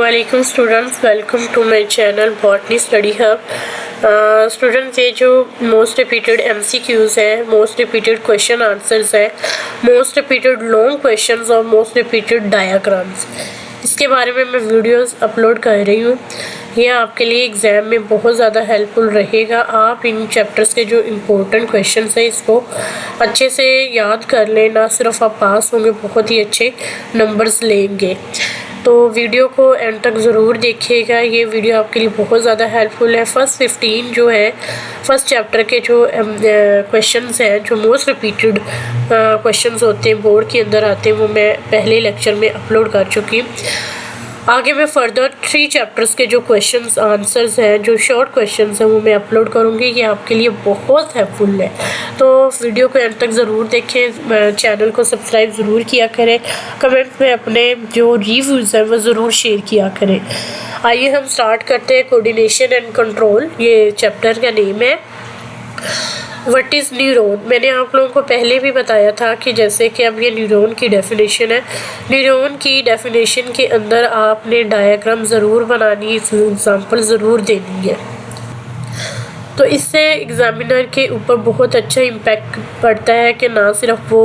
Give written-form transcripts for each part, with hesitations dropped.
वालेकुम students, welcome to my channel botany study hub. Students, ये जो मोस्ट रिपीटेड एमसीक्यूज़ हैं, मोस्ट रिपीटेड क्वेश्चन आंसर्स हैं, most repeated long questions और most repeated diagrams, इसके बारे में मैं वीडियोस अपलोड कर रही हूँ। ये आपके लिए एग्ज़ाम में बहुत ज़्यादा हेल्पफुल रहेगा। आप इन चैप्टर्स के जो इम्पोर्टेंट क्वेश्चंस हैं इसको अच्छे से याद कर लें, ना सिर्फ आप पास होंगे, बहुत ही अच्छे नंबर्स लेंगे। तो वीडियो को एंड तक ज़रूर देखिएगा, ये वीडियो आपके लिए बहुत ज़्यादा हेल्पफुल है। फर्स्ट 15 जो है फर्स्ट चैप्टर के जो क्वेश्चंस हैं, जो मोस्ट रिपीटेड क्वेश्चंस होते हैं, बोर्ड के अंदर आते हैं, वो मैं पहले लेक्चर में अपलोड कर चुकी हूँ। आगे मैं फर्दर 3 चैप्टर्स के जो क्वेश्चंस आंसर्स हैं, जो शॉर्ट क्वेश्चंस हैं, वो मैं अपलोड करूँगी। ये आपके लिए बहुत हेल्पफुल है, तो वीडियो को एंड तक ज़रूर देखें, चैनल को सब्सक्राइब ज़रूर किया करें, कमेंट में अपने जो रिव्यूज़ हैं वो ज़रूर शेयर किया करें। आइए हम स्टार्ट करते हैं। कोऑर्डिनेशन एंड कंट्रोल ये चैप्टर का नेम है। What is neuron? मैंने आप लोगों को पहले भी बताया था कि जैसे कि अब ये न्यूरॉन की डेफिनेशन है। न्यूरॉन की डेफिनेशन के अंदर आपने डायग्राम ज़रूर बनानी है, एग्जांपल ज़रूर देनी है, तो इससे एग्ज़ामिनर के ऊपर बहुत अच्छा इम्पैक्ट पड़ता है कि ना सिर्फ वो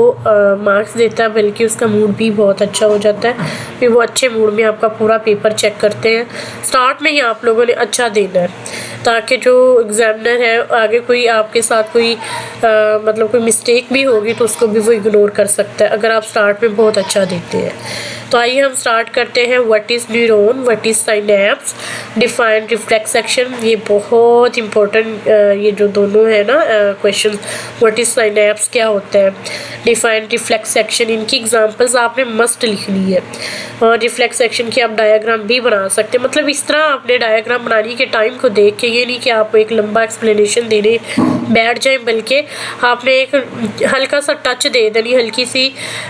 मार्क्स देता है, बल्कि उसका मूड भी बहुत अच्छा हो जाता है। फिर वो अच्छे मूड में आपका पूरा पेपर चेक करते हैं। स्टार्ट में ही आप लोगों ने अच्छा देना है, ताकि जो एग्ज़ामिनर है आगे कोई आपके साथ कोई मतलब कोई मिस्टेक भी होगी तो उसको भी वो इग्नोर कर सकता है, अगर आप स्टार्ट में बहुत अच्छा देते हैं। तो आइए हम स्टार्ट करते हैं। What is neuron, what is synapse, define reflex action. ये बहुत इंपॉर्टेंट ये जो दोनों है ना क्वेश्चन, व्हाट इज़ साइनेप्स क्या होता है, डिफाइन रिफ्लेक्स एक्शन, इनकी एग्जांपल्स आपने मस्ट लिखनी है। और रिफ्लेक्स एक्शन की आप डायग्राम भी बना सकते हैं। मतलब इस तरह आपने डायग्राम बनाने के टाइम को देख के, ये नहीं कि आप एक लंबा एक्सप्लेनेशन देने बैठ जाए, बल्कि आपने एक हल्का सा टच दे देनी, हल्की सी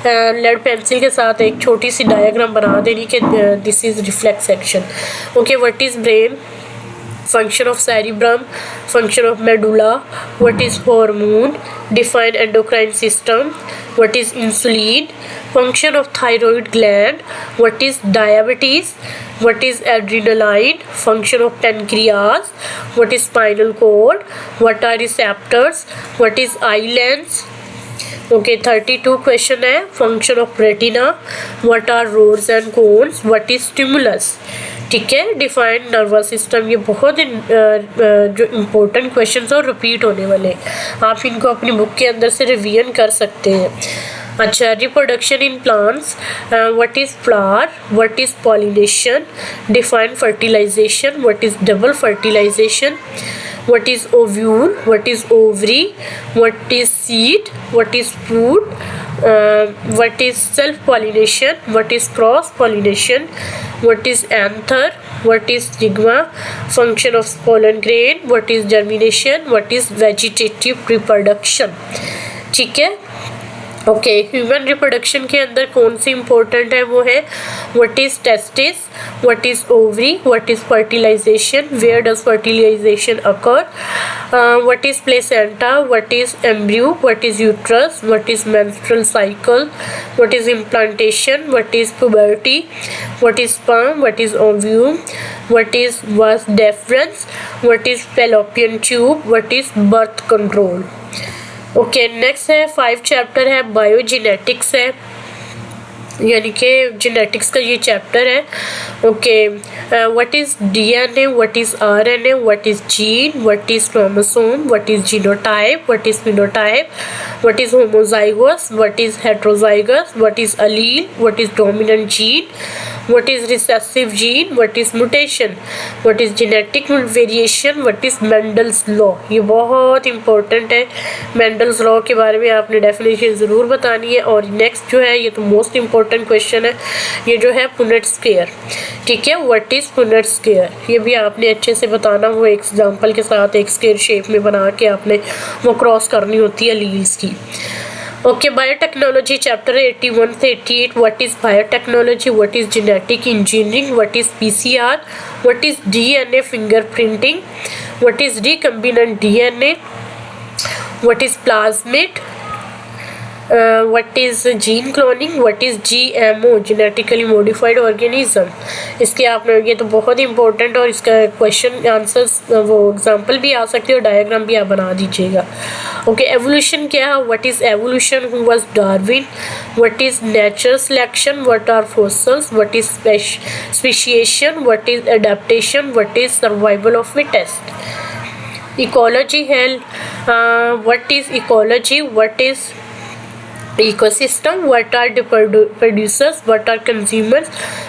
लेड पेंसिल के साथ एक छोटी सी डायग्राम बना देनी कि this is reflex action. Okay, what is brain, function of cerebrum, function of medulla, what is hormone, define endocrine system, what is insulin, function of thyroid gland, what is diabetes, what is adrenaline, function of pancreas, what is spinal cord, what are receptors, what is eye lens. Okay, 32 question है। Function of retina, what are rods and cones, what is stimulus. ठीक है, define nervous system. ये बहुत जो important questions और repeat होने वाले, आप इनको अपनी बुक के अंदर से रिवीजन कर सकते हैं। अच्छा, reproduction in plants, what is flower, what is pollination, define fertilization, what is double fertilization, what is ovule, what is ovary, what is seed, what is fruit, what is self pollination, what is cross pollination, what is anther, what is stigma, function of pollen grain, what is germination, what is vegetative reproduction. ठीक है। Okay, human reproduction के अंदर कौन सी important है, वो है what is testis, what is ovary, what is fertilization, where does fertilization occur, what is placenta, what is embryo, what is uterus, what is menstrual cycle, what is implantation, what is puberty, what is sperm, what is ovum, what is vas deferens, what is fallopian tube, what is birth control. Okay, next है 5 chapter है, बायोजेनेटिक्स है, यानी कि genetics का ये chapter है। Okay, what is DNA, what is RNA, what is gene, what is chromosome, what is genotype, what is phenotype, what is homozygous, what is heterozygous, what is allele, what is dominant gene, what is recessive gene, what is mutation, what is genetic variation, what is Mendel's law. ये बहुत important है, Mendel's law के बारे में आपने definition ज़रूर बतानी है। और नेक्स्ट जो है, ये तो मोस्ट इंपॉर्टेंट क्वेश्चन है, ये जो है पुनेट स्क्वायर। ठीक है, व्हाट इज़ पुनेट स्क्वायर, ये भी आपने अच्छे से बताना, वो एक एग्जांपल के साथ एक स्क्वायर शेप में बना के आपने वो क्रॉस करनी होती है लीव्स की। ओके, बायोटेक्नोलॉजी चैप्टर 81 से 88, what is biotechnology, what is genetic engineering, what is PCR, what is DNA fingerprinting, what is recombinant DNA, what is plasmid, what is gene cloning, what is GMO genetically modified organism. इसके आपने ये तो बहुत ही important, और इसका question answers वो example भी आ सकते हो, डायग्राम भी आप बना दीजिएगा। ओके, एवोल्यूशन क्या है, what is evolution, who was Darwin, what is natural selection, what are fossils, what is speciation, what is adaptation, what is survival of fittest. Ecology है, what is ecology, what is ecosystem, what are the producers, what are consumers,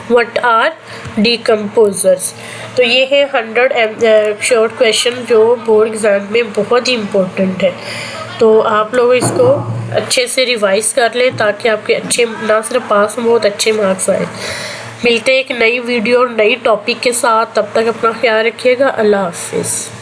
what are decomposers। तो ये है 100 short question जो board exam में बहुत ही important है। तो आप लोग इसको अच्छे से रिवाइज कर लें ताकि आपके अच्छे ना सिर्फ पास में बहुत अच्छे मार्क्स आए। मिलते हैं एक नई वीडियो और नई टॉपिक के साथ, तब तक अपना ख्याल रखिएगा। अल्लाह हाफिज़।